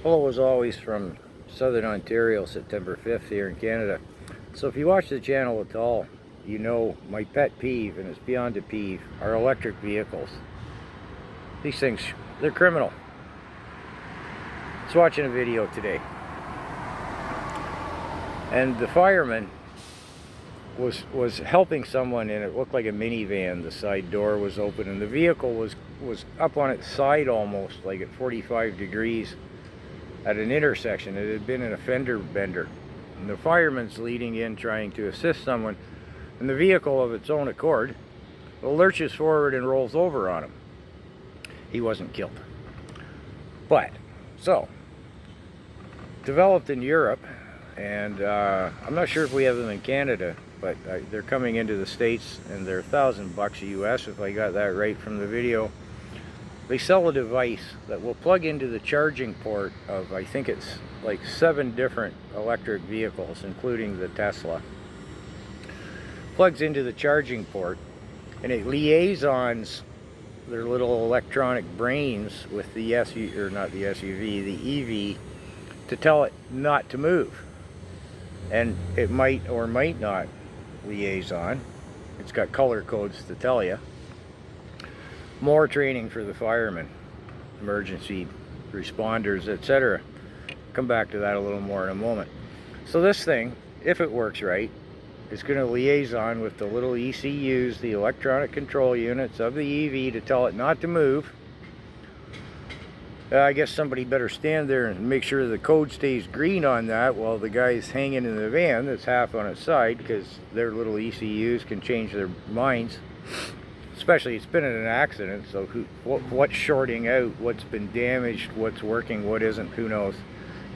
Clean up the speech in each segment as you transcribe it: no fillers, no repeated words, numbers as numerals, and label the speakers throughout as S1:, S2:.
S1: Hello, as always, from Southern Ontario, September 5th here in Canada. So if you watch the channel at all, you know my pet peeve, and it's beyond a peeve, are electric vehicles. These things, they're criminal. I was watching a video today, and the fireman was helping someone, and it looked like a minivan. The side door was open, and the vehicle was up on its side almost, like at 45 degrees. At an intersection. It had been in a fender bender, and the fireman's leading in trying to assist someone, and the vehicle of its own accord lurches forward and rolls over on him. He wasn't killed. But so developed in Europe, and I'm not sure if we have them in Canada, but they're coming into the States, and they're $1,000 US if I got that right from the video. They sell a device that will plug into the charging port of, I think it's like 7 different electric vehicles, including the Tesla. Plugs into the charging port, and it liaisons their little electronic brains with the SUV, or not the SUV, the EV, to tell it not to move. And it might or might not liaison. It's got color codes to tell you. More training for the firemen, emergency responders, etc. Come back to that a little more in a moment. So this thing, if it works right, is going to liaison with the little ECUs, the electronic control units of the EV, to tell it not to move. I guess somebody better stand there and make sure the code stays green on that while the guy's hanging in the van that's half on its side, because their little ECUs can change their minds. Especially, it's been in an accident, so what's shorting out, what's been damaged, what's working, what isn't, who knows.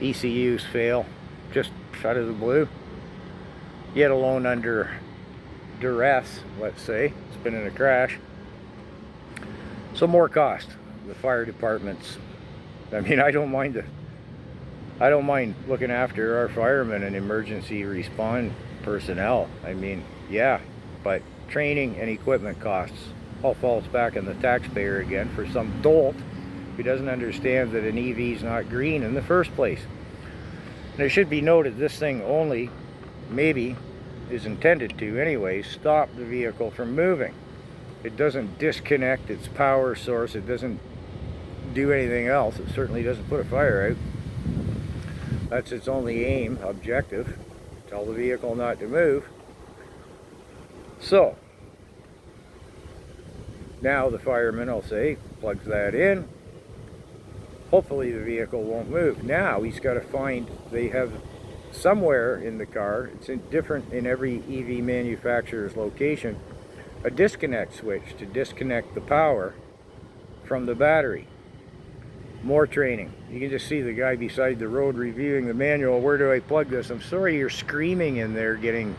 S1: ECUs fail just out of the blue, yet alone under duress, let's say. It's been in a crash. So more cost. The fire departments, I mean, I don't mind looking after our firemen and emergency response personnel. I mean, yeah, but training and equipment costs all falls back on the taxpayer again for some dolt who doesn't understand that an EV is not green in the first place. And it should be noted, this thing only, maybe, is intended to anyway, stop the vehicle from moving. It doesn't disconnect its power source. It doesn't do anything else. It certainly doesn't put a fire out. That's its only aim, objective. Tell the vehicle not to move. So now the fireman, I'll say, plugs that in. Hopefully the vehicle won't move. Now he's got to find, they have somewhere in the car, it's different in every EV manufacturer's location, a disconnect switch to disconnect the power from the battery. More training. You can just see the guy beside the road reviewing the manual. Where do I plug this? I'm sorry you're screaming in there, getting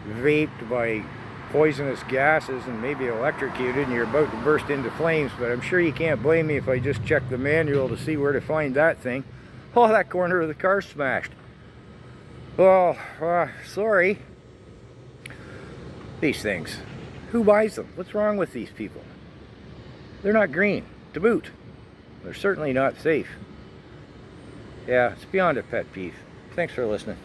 S1: vaped by poisonous gases and maybe electrocuted, and you're about to burst into flames, but I'm sure you can't blame me if I just check the manual to see where to find that thing. Oh, that corner of the car smashed. Oh, sorry. These things, who buys them? What's wrong with these people? They're not green, to boot. They're certainly not safe. Yeah, it's beyond a pet peeve. Thanks for listening.